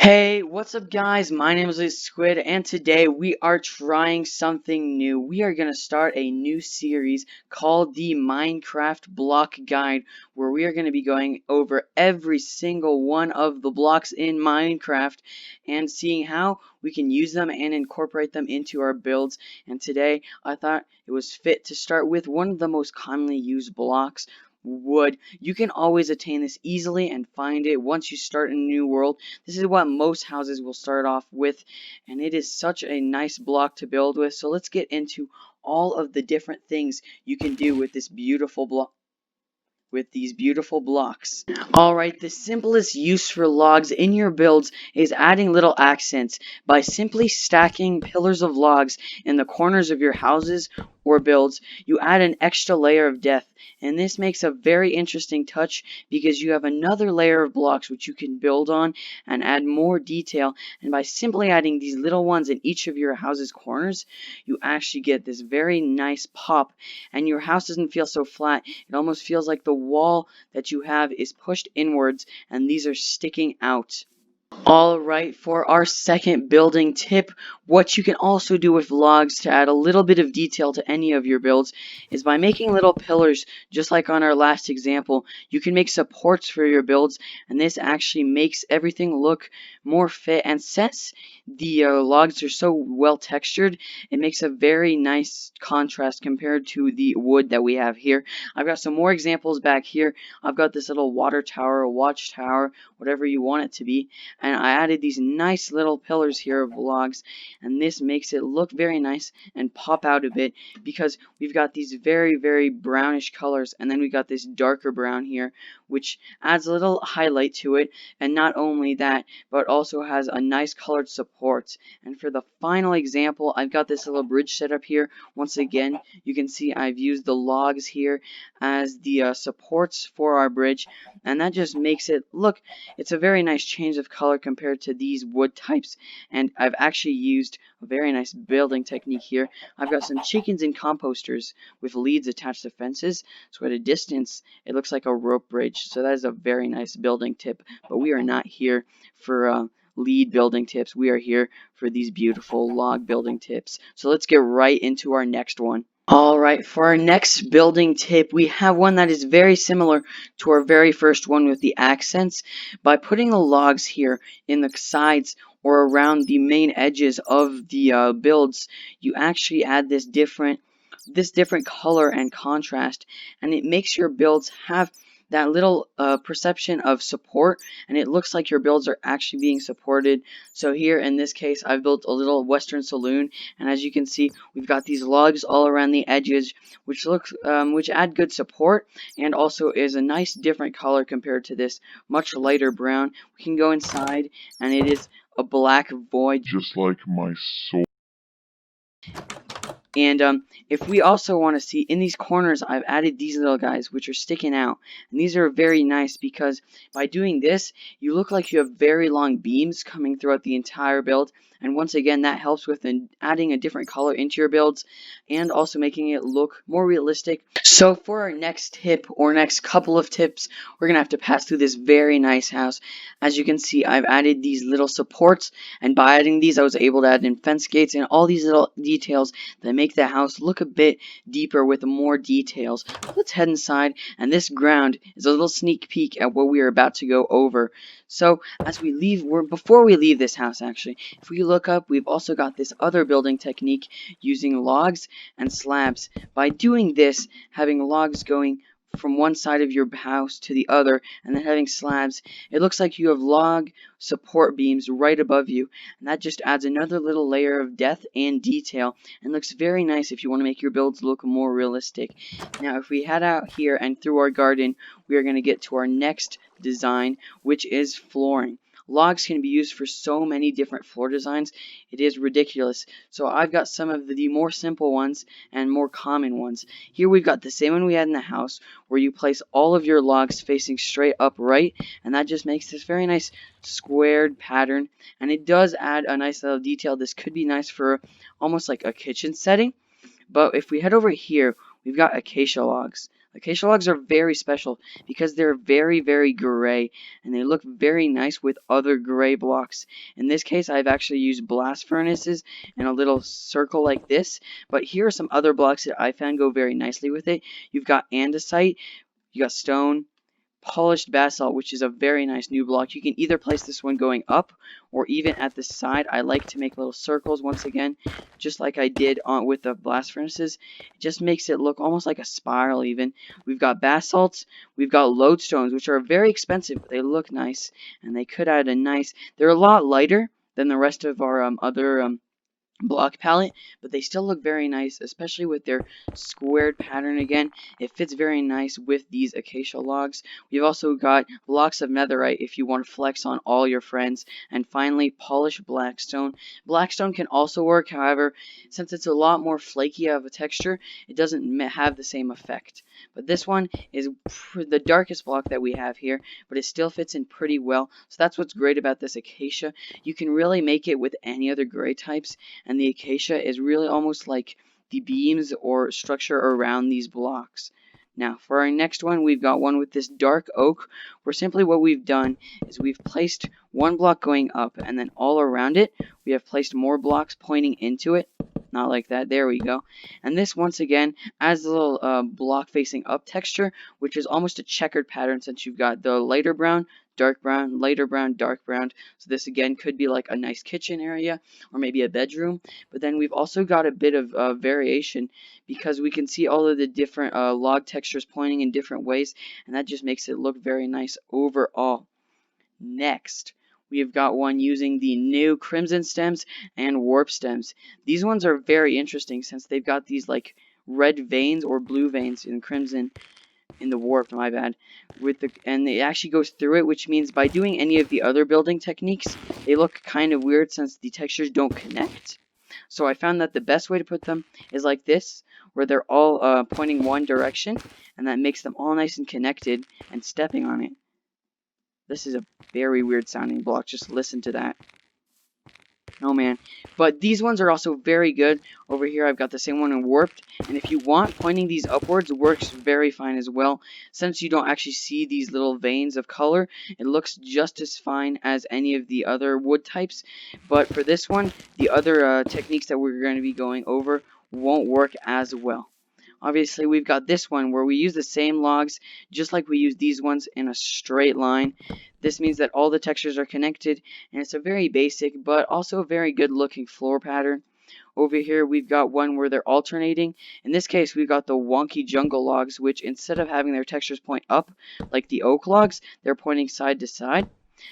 Hey, what's up guys? My name is Squid and today we are trying something new. We are going to start a new series called the Minecraft Block Guide, where we are going to be going over every single one of the blocks in Minecraft and seeing how we can use them and incorporate them into our builds. And today I thought it was fit to start with one of the most commonly used blocks, wood. You can always attain this easily and find it once you start in a new world. This is what most houses will start off with, and it is such a nice block to build with. So let's get into all of the different things you can do with this beautiful block. With these beautiful blocks. Alright, the simplest use for logs in your builds is adding little accents by simply stacking pillars of logs in the corners of your houses or builds. You add an extra layer of depth, and this makes a very interesting touch because you have another layer of blocks which you can build on and add more detail. And by simply adding these little ones in each of your house's corners, you actually get this very nice pop, and your house doesn't feel so flat. It almost feels like the wall that you have is pushed inwards and these are sticking out. Alright, for our second building tip, what you can also do with logs to add a little bit of detail to any of your builds is by making little pillars, just like on our last example. You can make supports for your builds, and this actually makes everything look more fit. And since the logs are so well textured, it makes a very nice contrast compared to the wood that we have here. I've got some more examples back here. I've got this little water tower, a watchtower, whatever you want it to be. And I added these nice little pillars here of logs, and this makes it look very nice and pop out a bit because we've got these very brownish colors, and then we got this darker brown here, which adds a little highlight to it. And not only that, but also has a nice colored support. And for the final example, I've got this little bridge set up here. Once again, you can see I've used the logs here as the supports for our bridge, and that just makes it look, it's a very nice change of color compared to these wood types. And I've actually used a very nice building technique here. I've got some chickens and composters with leads attached to fences, so at a distance it looks like a rope bridge. So that is a very nice building tip, but we are not here for lead building tips. We are here for these beautiful log building tips. So let's get right into our next one. Alright, for our next building tip, we have one that is very similar to our very first one with the accents. By putting the logs here in the sides or around the main edges of the builds, you actually add this different color and contrast, and it makes your builds have that little perception of support, and it looks like your builds are actually being supported. So here in this case, I've built a little western saloon, and as you can see, we've got these logs all around the edges, which add good support, and also is a nice different color compared to this much lighter brown. We can go inside, and it is a black void, just like my soul. And if we also want to see in these corners, I've added these little guys which are sticking out, and these are very nice because by doing this, you look like you have very long beams coming throughout the entire build. And once again, that helps with adding a different color into your builds and also making it look more realistic. So for our next tip, or next couple of tips, we're gonna have to pass through this very nice house. As you can see, I've added these little supports, and by adding these, I was able to add in fence gates and all these little details that make the house look a bit deeper with more details. Let's head inside, and this ground is a little sneak peek at what we are about to go over. So as we leave, before we leave this house actually, if we look up, we've also got this other building technique using logs and slabs. By doing this, having logs going from one side of your house to the other, and then having slabs, it looks like you have log support beams right above you, and that just adds another little layer of depth and detail, and looks very nice if you want to make your builds look more realistic. Now if we head out here and through our garden, we are going to get to our next design, which is flooring. Logs can be used for so many different floor designs, it is ridiculous. So I've got some of the more simple ones and more common ones. Here we've got the same one we had in the house, where you place all of your logs facing straight upright, and that just makes this very nice squared pattern, and it does add a nice little detail. This could be nice for almost like a kitchen setting. But if we head over here, we've got acacia logs. Acacia logs are very special because they're very, very gray and they look very nice with other gray blocks. In this case, I've actually used blast furnaces in a little circle like this, but here are some other blocks that I found go very nicely with it. You've got andesite, you got stone, polished basalt, which is a very nice new block. You can either place this one going up or even at the side. I like to make little circles once again, just like I did with the blast furnaces. It just makes it look almost like a spiral even. We've got basalts, we've got lodestones, which are very expensive, but they look nice, and they could add a nice... They're a lot lighter than the rest of our other block palette, but they still look very nice, especially with their squared pattern again. It fits very nice with these acacia logs. We've also got blocks of netherite if you want to flex on all your friends. And finally, polished blackstone. Blackstone can also work, however, since it's a lot more flaky of a texture, it doesn't have the same effect. But this one is the darkest block that we have here, but it still fits in pretty well. So that's what's great about this acacia. You can really make it with any other gray types, and the acacia is really almost like the beams or structure around these blocks. Now, for our next one, we've got one with this dark oak, where simply what we've done is we've placed one block going up, and then all around it, we have placed more blocks pointing into it. Not like that. There we go. And this, once again, adds a little block facing up texture, which is almost a checkered pattern since you've got the lighter brown, dark brown, lighter brown, dark brown. So this again could be like a nice kitchen area or maybe a bedroom. But then we've also got a bit of variation because we can see all of the different log textures pointing in different ways, and that just makes it look very nice overall. Next, we've got one using the new crimson stems and warp stems. These ones are very interesting since they've got these like red veins or blue veins in crimson, in the warp, my bad, and it actually goes through it, which means by doing any of the other building techniques, they look kind of weird since the textures don't connect. So I found that the best way to put them is like this, where they're all pointing one direction, and that makes them all nice and connected and stepping on it. This is a very weird sounding block, just listen to that. Oh man, but these ones are also very good. Over here I've got the same one in warped, and if you want, pointing these upwards works very fine as well. Since you don't actually see these little veins of color, it looks just as fine as any of the other wood types. But for this one, the other techniques that we're going to be going over won't work as well. Obviously, we've got this one where we use the same logs just like we use these ones in a straight line. This means that all the textures are connected, and it's a very basic but also a very good looking floor pattern. Over here, we've got one where they're alternating. In this case, we've got the wonky jungle logs, which instead of having their textures point up like the oak logs, they're pointing side to side.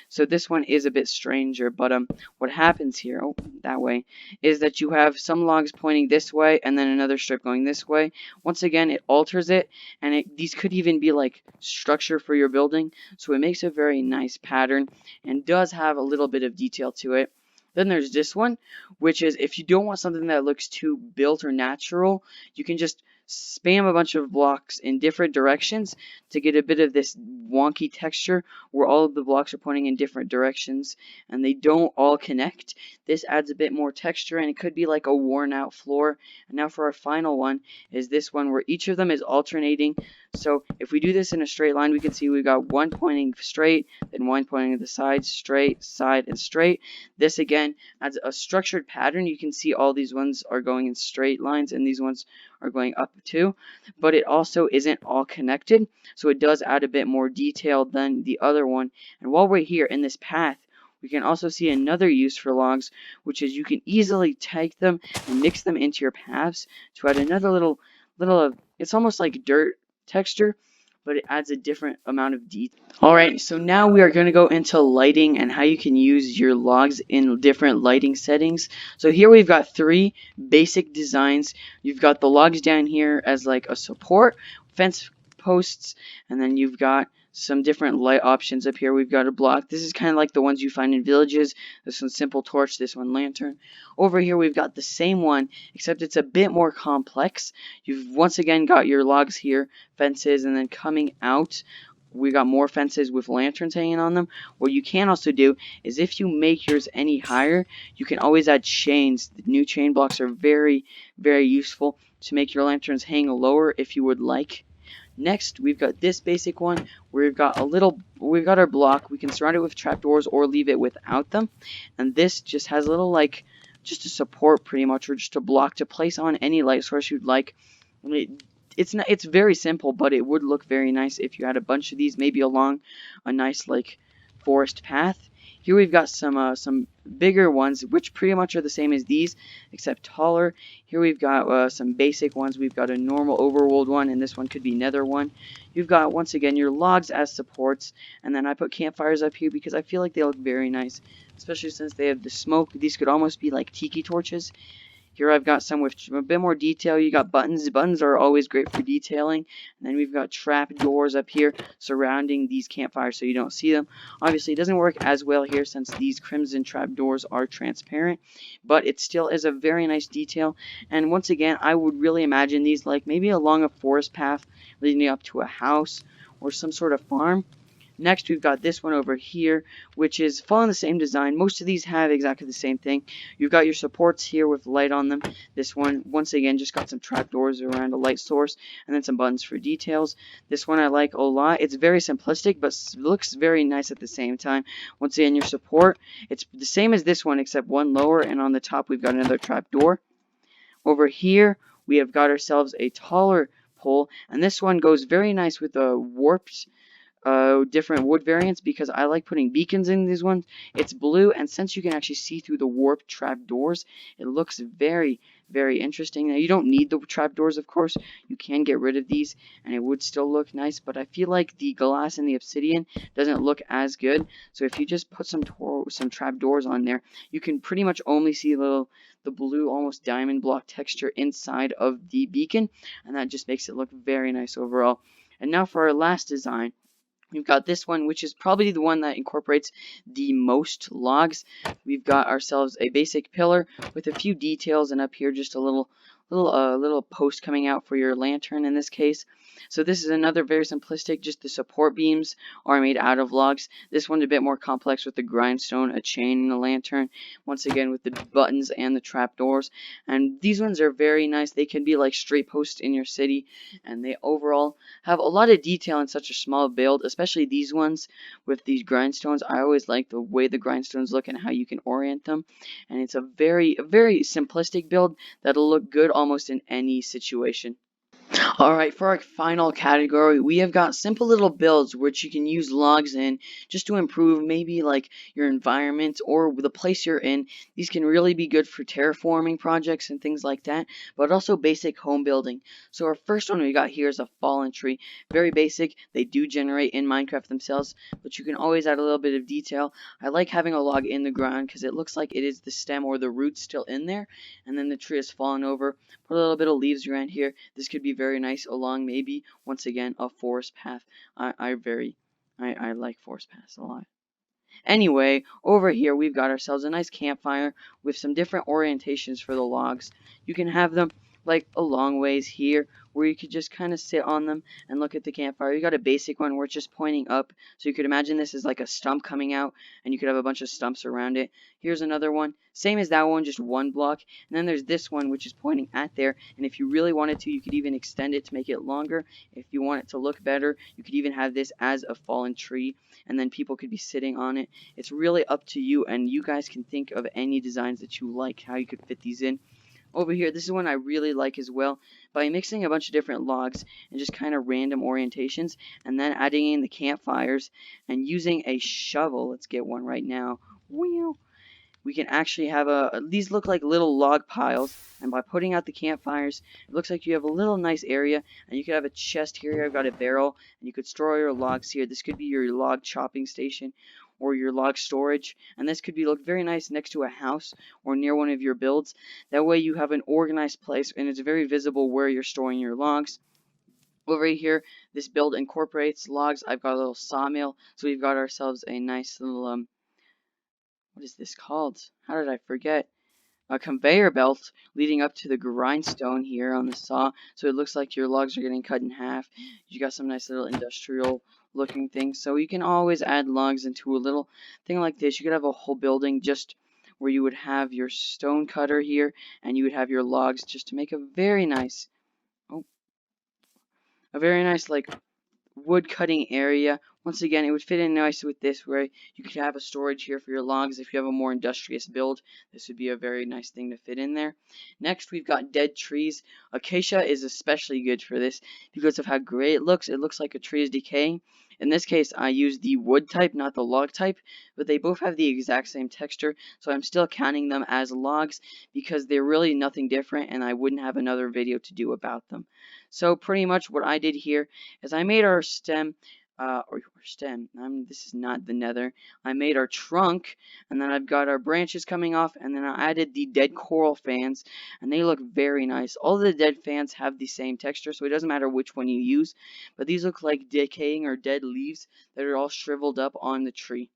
So this one is a bit stranger, but what happens here, that way, is that you have some logs pointing this way and then another strip going this way. Once again, it alters it, and these could even be like structure for your building, so it makes a very nice pattern and does have a little bit of detail to it. Then there's this one, which is if you don't want something that looks too built or natural, you can just spam a bunch of blocks in different directions to get a bit of this wonky texture where all of the blocks are pointing in different directions and they don't all connect. This adds a bit more texture, and it could be like a worn out floor. And now for our final one is this one where each of them is alternating. So if we do this in a straight line, we can see we've got one pointing straight, then one pointing to the side, straight, side, and straight. This again adds a structured pattern. You can see all these ones are going in straight lines and these ones are going up too, but it also isn't all connected, so it does add a bit more detail than the other one. And while we're here in this path, we can also see another use for logs, which is you can easily take them and mix them into your paths to add another little it's almost like dirt texture, but it adds a different amount of detail. Alright, so now we are going to go into lighting and how you can use your logs in different lighting settings. So here we've got three basic designs. You've got the logs down here as like a support, fence posts, and then you've got some different light options up here. We've got a block. This is kind of like the ones you find in villages. This one's simple torch, this one lantern. Over here we've got the same one, except it's a bit more complex. You've once again got your logs here, fences, and then coming out we got more fences with lanterns hanging on them. What you can also do is if you make yours any higher, you can always add chains. The new chain blocks are very, very useful to make your lanterns hang lower if you would like. Next, we've got this basic one where we've got our block. We can surround it with trapdoors or leave it without them. And this just has a little like, just a support pretty much, or just a block to place on any light source you'd like. It's very simple, but it would look very nice if you had a bunch of these, maybe along a nice like forest path. Here we've got some bigger ones, which pretty much are the same as these, except taller. Here we've got some basic ones. We've got a normal overworld one, and this one could be nether one. You've got, once again, your logs as supports, and then I put campfires up here because I feel like they look very nice, especially since they have the smoke. These could almost be like tiki torches. Here I've got some with a bit more detail. You got buttons. Buttons are always great for detailing. And then we've got trap doors up here surrounding these campfires so you don't see them. Obviously, it doesn't work as well here since these crimson trap doors are transparent, but it still is a very nice detail. And once again, I would really imagine these like maybe along a forest path leading up to a house or some sort of farm. Next, we've got this one over here, which is following the same design. Most of these have exactly the same thing. You've got your supports here with light on them. This one, once again, just got some trapdoors around a light source, and then some buttons for details. This one I like a lot. It's very simplistic, but looks very nice at the same time. Once again, your support, it's the same as this one, except one lower, and on the top we've got another trapdoor. Over here, we have got ourselves a taller pole, and this one goes very nice with the warped different wood variants because I like putting beacons in these ones. It's blue, and since you can actually see through the warped trapdoors, it looks very, very interesting. Now, you don't need the trapdoors, of course. You can get rid of these, and it would still look nice, but I feel like the glass and the obsidian doesn't look as good. So if you just put some trapdoors on there, you can pretty much only see the blue, almost diamond block texture inside of the beacon, and that just makes it look very nice overall. And now for our last design. We've got this one, which is probably the one that incorporates the most logs. We've got ourselves a basic pillar with a few details, and up here just a little post coming out for your lantern in this case. So this is another very simplistic, just the support beams are made out of logs. This one's a bit more complex with the grindstone, a chain, and a lantern. Once again with the buttons and the trapdoors. And these ones are very nice. They can be like straight posts in your city, and they overall have a lot of detail in such a small build, especially these ones with these grindstones. I always like the way the grindstones look and how you can orient them. And it's a very simplistic build that'll look good almost in any situation. Alright, for our final category, we have got simple little builds which you can use logs in just to improve maybe like your environment or the place you're in. These can really be good for terraforming projects and things like that, but also basic home building. So our first one we got here is a fallen tree. Very basic. They do generate in Minecraft themselves, but you can always add a little bit of detail. I like having a log in the ground because it looks like it is the stem or the root still in there, and then the tree has fallen over. Put a little bit of leaves around here. This could be very nice along maybe once again a forest path. I like forest paths a lot. Anyway, over here we've got ourselves a nice campfire with some different orientations for the logs. You can have them like a long ways here where you could just kind of sit on them and look at the campfire. You got a basic one where it's just pointing up. So you could imagine this is like a stump coming out and you could have a bunch of stumps around it. Here's another one. Same as that one, just one block. And then there's this one which is pointing at there. And if you really wanted to, you could even extend it to make it longer. If you want it to look better, you could even have this as a fallen tree and then people could be sitting on it. It's really up to you, and you guys can think of any designs that you like, how you could fit these in. Over here, this is one I really like as well. By mixing a bunch of different logs and just kind of random orientations, and then adding in the campfires and using a shovel. Let's get one right now. We can actually have these look like little log piles, and by putting out the campfires, it looks like you have a little nice area, and you could have a chest here. I've got a barrel, and you could store your logs here. This could be your log chopping station or your log storage, and this could be look very nice next to a house or near one of your builds. That way you have an organized place, and it's very visible where you're storing your logs. Over here, this build incorporates logs. I've got a little sawmill, so we've got ourselves a nice little what is this called? How did I forget? A conveyor belt leading up to the grindstone here on the saw, so it looks like your logs are getting cut in half. You got some nice little industrial looking things, so you can always add logs into a little thing like this. You could have a whole building just where you would have your stone cutter here, and you would have your logs just to make a very nice a very nice like wood cutting area. Once again, it would fit in nice with this, where you could have a storage here for your logs. If you have a more industrious build, this would be a very nice thing to fit in there. Next, we've got dead trees. Acacia is especially good for this because of how gray it looks. It looks like a tree is decaying. In this case, I use the wood type, not the log type, but they both have the exact same texture, so I'm still counting them as logs because they're really nothing different, and I wouldn't have another video to do about them. So pretty much what I did here is I made our stem, this is not the nether. I made our trunk, and then I've got our branches coming off, and then I added the dead coral fans, and they look very nice. All the dead fans have the same texture, so it doesn't matter which one you use, but these look like decaying or dead leaves that are all shriveled up on the tree.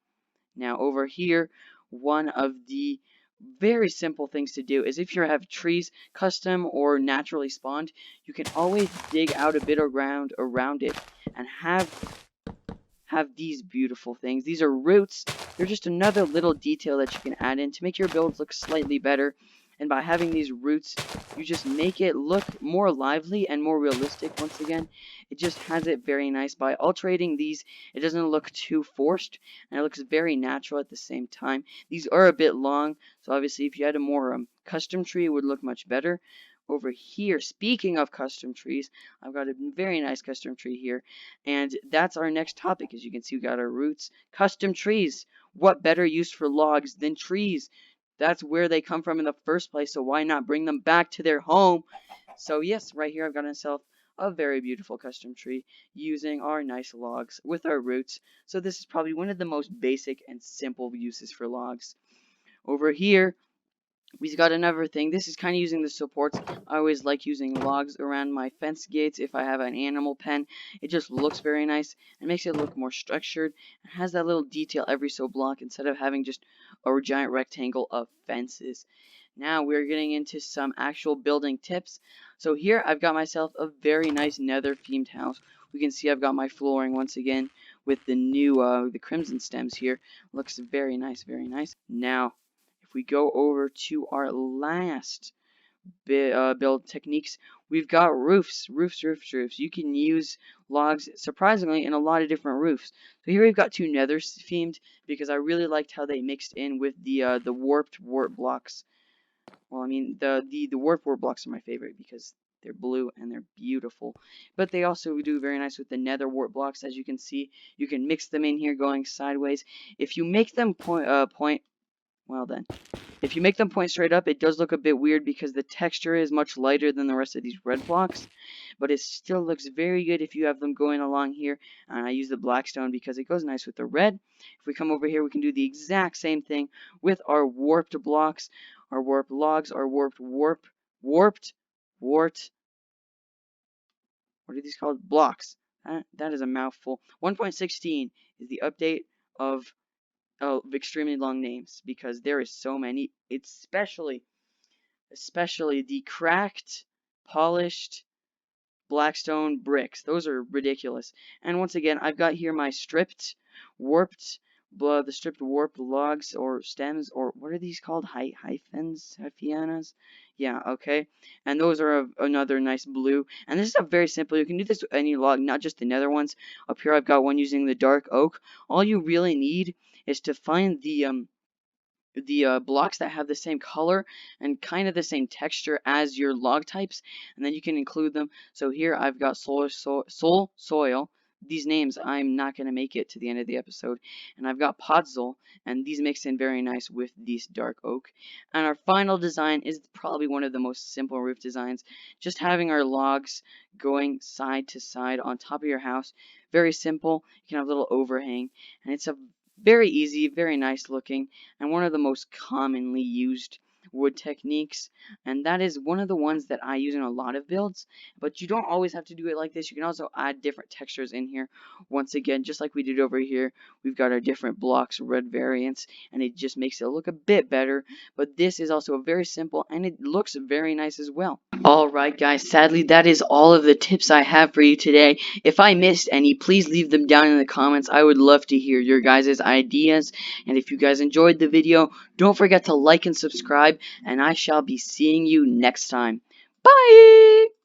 Now over here, one of the very simple things to do is if you have trees custom or naturally spawned, you can always dig out a bit of ground around it and have these beautiful things. These are roots. They're just another little detail that you can add in to make your builds look slightly better. And by having these roots, you just make it look more lively and more realistic. Once again, it just has it very nice. By alterating these, it doesn't look too forced, and it looks very natural at the same time. These are a bit long, so obviously if you had a more custom tree, it would look much better. Over here, speaking of custom trees, I've got a very nice custom tree here, and that's our next topic. As you can see, we got our roots. Custom trees. What better use for logs than trees? That's where they come from in the first place, so why not bring them back to their home? So yes, right here I've got myself a very beautiful custom tree using our nice logs with our roots. So this is probably one of the most basic and simple uses for logs. Over here, we've got another thing. This is kind of using the supports. I always like using logs around my fence gates if I have an animal pen. It just looks very nice and makes it look more structured. It has that little detail every so block instead of having just a giant rectangle of fences. Now we're getting into some actual building tips. So here I've got myself a very nice nether themed house. We can see I've got my flooring once again with the new the crimson stems here. Looks very nice, very nice. Now if we go over to our last build techniques, we've got roofs. You can use logs, surprisingly, in a lot of different roofs. So here we've got two nether themed because I really liked how they mixed in with the warped warp blocks. Well, I mean, the warped warp blocks are my favorite because they're blue and they're beautiful. But they also do very nice with the nether warp blocks. As you can see, you can mix them in here going sideways. If you make them if you make them point straight up, it does look a bit weird because the texture is much lighter than the rest of these red blocks, but it still looks very good if you have them going along here. And I use the blackstone because it goes nice with the red. If we come over here, we can do the exact same thing with our warped blocks, our warped logs, our warped what are these called? Blocks. That is a mouthful. 1.16 is the update of extremely long names because there is so many. It's especially the cracked, polished blackstone bricks. Those are ridiculous. And once again, I've got here my the stripped warped logs or stems, or what are these called? Hyphaenas? Yeah, okay. And those are another nice blue. And this is a very simple. You can do this with any log, not just the nether ones. Up here, I've got one using the dark oak. All you really need is to find the blocks that have the same color and kind of the same texture as your log types, and then you can include them. So here I've got soil. These names, I'm not going to make it to the end of the episode. And I've got podzol, and these mix in very nice with this dark oak. And our final design is probably one of the most simple roof designs. Just having our logs going side to side on top of your house. Very simple. You can have a little overhang, and it's a very easy, very nice looking, and one of the most commonly used wood techniques, and that is one of the ones that I use in a lot of builds. But you don't always have to do it like this. You can also add different textures in here. Once again, just like we did over here, we've got our different blocks, red variants, and it just makes it look a bit better. But this is also very simple, and it looks very nice as well. Alright guys, sadly that is all of the tips I have for you today. If I missed any, please leave them down in the comments. I would love to hear your guys' ideas. And if you guys enjoyed the video, don't forget to like and subscribe, and I shall be seeing you next time. Bye!